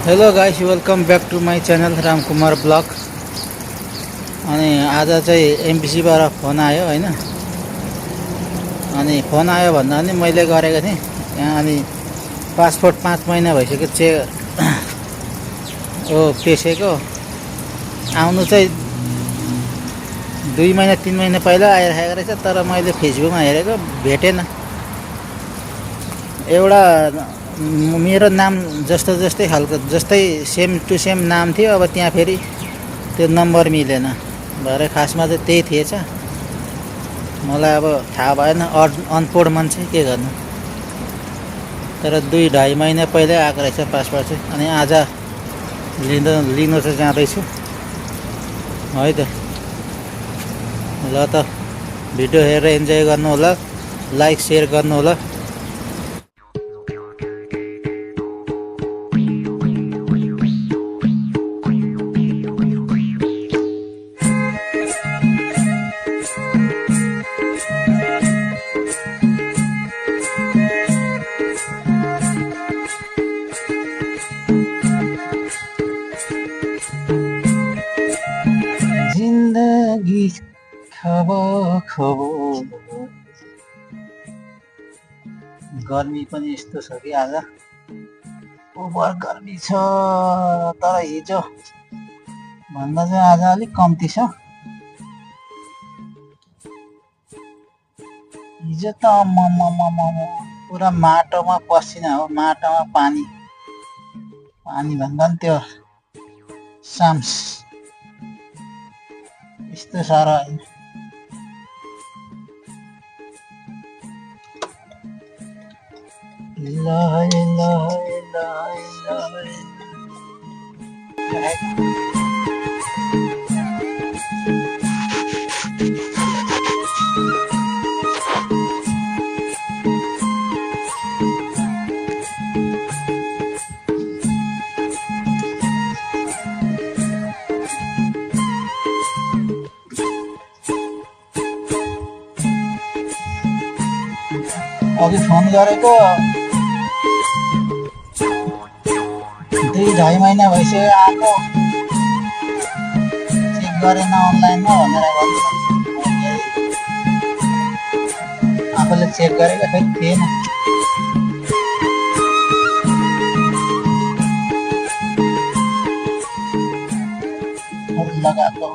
Hello guys, welcome back to my channel Ramkumar blog. अनि आज चाहिँ एमबिसीबाट फोन आयो होइन। अनि फोन आयो भन्दा पनि मैले गरेको थिएँ त्यहाँ। अनि पासपोर्ट 5 महिना भइसक्यो पेसेको। आउनु चाहिँ 2 महिना 3 महिना पहिला आइरहेको रहेछ, तर मैले फेसबुकमा हेरेको भेटेन। एउटा मेरो नाम जस्तै खालको जस्तै सेम टु सेम नाम थियो। अब त्यहाँ फेरि त्यो नम्बर मिलेन भरे, खासमा चाहिँ त्यही थिएछ। मलाई अब थाहा भएन, अनपढ मान्छे के गर्नु। तर 2-2.5 महिना पहिल्यै आएको रहेछ पासपोर्ट चाहिँ। अनि आज लिनु चाहिँ जाँदैछु है त। ल त, भिडियो हेरेर इन्जोय गर्नु होला, लाइक सेयर गर्नु होला। जिन्दगी खबो गर्मी पनि यस्तो छ कि आज ओभर गर्मी छ। तर हिजो भन्दा चाहिँ आज अलिक कम्ती छ। हिजो त पुरा माटोमा पसिना हो, माटोमा पानी भन्दा पनि त्यो साम्स यस्तो साह्रो होइन। अघि फोन गरेको 2-2.5 महिना भइसक्यो आएको, चेक गरेन अनलाइनमा भनेर भन्नु। आफूले चेक गरेको फेरि थिएन। लगाएको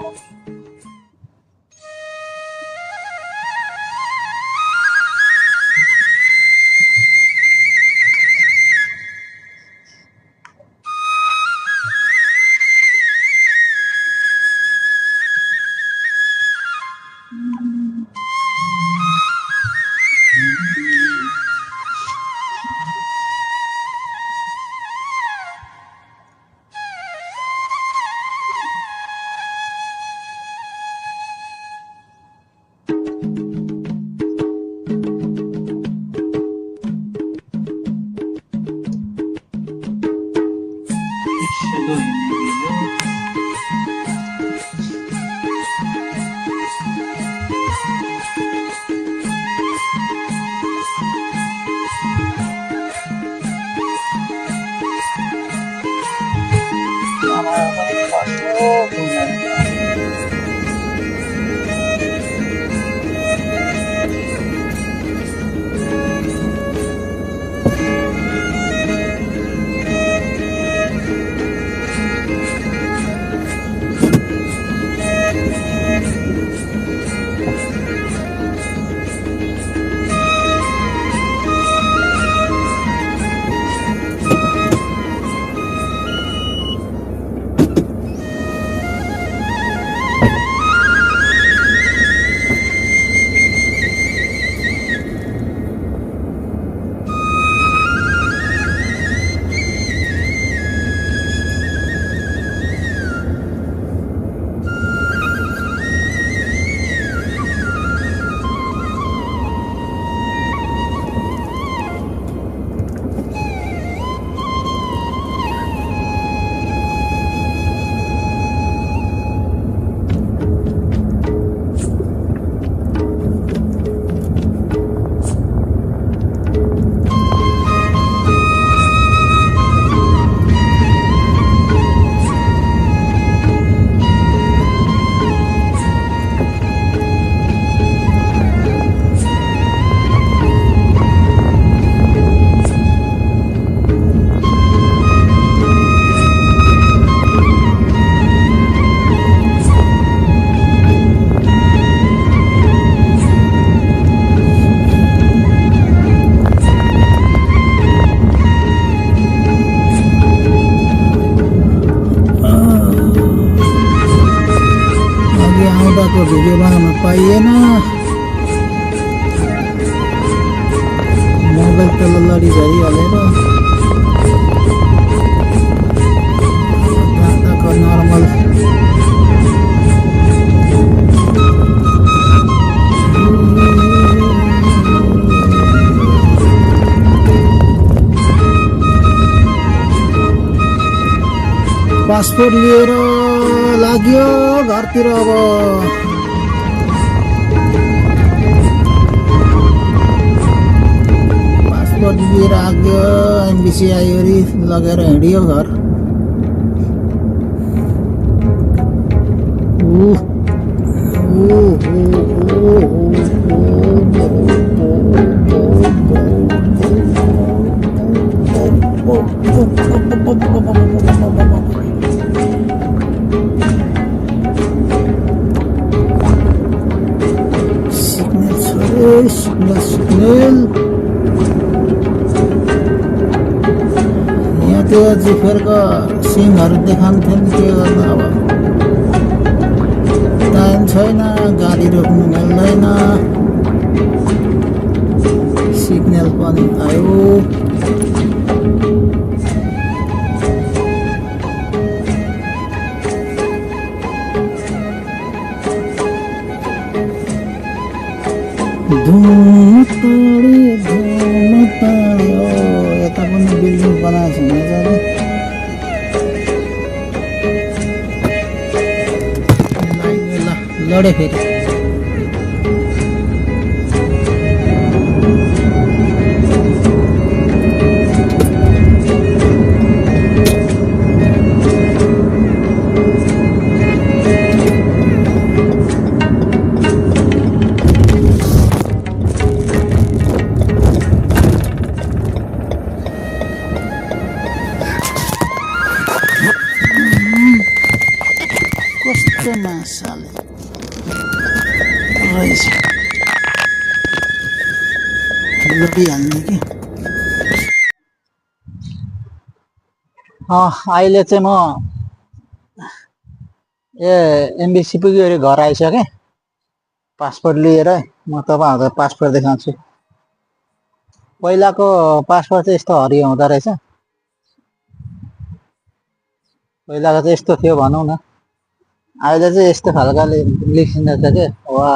भिडियो बनाउन पाइएन, मोबाइल तल लडी झरिहालेर दादाको नर्मल पासपोर्ट लिएर लाग्यो घरतिर। अब पासपोर्ट लिएर आग्यो, एमबिसी आइवरी लगेर हिँडियो घर। सिग्नल यहाँ त्यो जिफेरको सिङहरू देखाउँथ्यो नि, के गर्नु अब। टाइम छैन, गाडी रोक्नु मिल्दैन, सिग्नल पनि आयो। धुम ताडी यता पनि बिल्डिङ बनाएको छ मजाले। लडे फेरि कस्तो मासाले रहेछ, लडिहाल्ने कि। अहिले चाहिँ म एमबिसी पुग्यो अरे घर आइसकेँ पासपोर्ट लिएर। म तपाईँहरूलाई पासपोर्ट देखाउँछु। पहिलाको पासपोर्ट चाहिँ यस्तो हरियो हुँदो रहेछ, पहिलाको चाहिँ यस्तो थियो भनौँ न। अहिले चाहिँ यस्तो खालकाले लेखिँदैछ के। वा,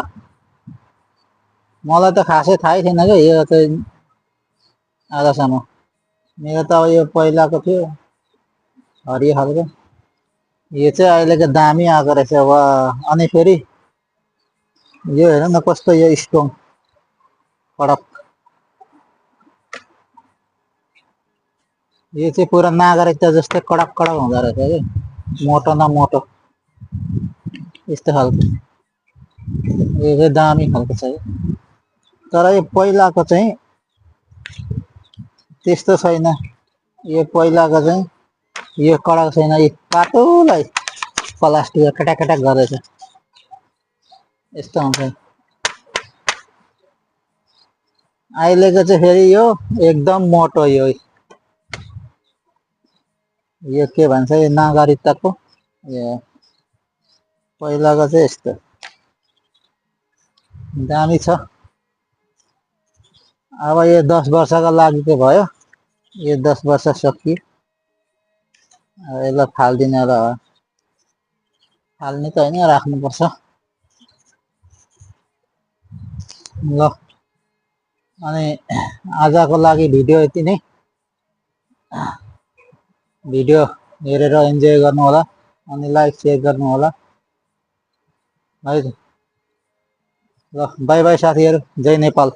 मलाई त खासै थाहै थिएन क्या यो चाहिँ आजसम्म। मेरो त अब यो पहिलाको थियो हरियो खालको, यो चाहिँ अहिलेको दामी आएको रहेछ। वा, अनि फेरि यो हेर न कस्तो, यो स्ट्रङ कडक, यो चाहिँ पुरा नागरिकता जस्तै कडक कडक हुँदो रहेछ कि, मोटो न मोटो यस्तो खालको। यो चाहिँ दामी खालको छ यो, तर यो पहिलाको चाहिँ त्यस्तो छैन। यो पहिलाको चाहिँ यो कडक छैन, यो पातोलाई प्लास्टिक कटाक गरेछ यस्तो हुन्छ। अहिलेको चाहिँ फेरि यो एकदम मोटो, यो के भन्छ, यो नागरिकताको। पहिलाको चाहिँ यस्तो दामी छ। अब यो 10 वर्षको लागि चाहिँ भयो, यो 10 वर्ष सकियो। यसलाई फाल्दिनँ र फाल्ने त होइन, राख्नुपर्छ। ल, अनि आजको लागि भिडियो यति नै। भिडियो हेरेर इन्जोय गर्नु होला, अनि लाइक सेयर गर्नु होला है। ल, बाई बाई साथीहरू, जय नेपाल।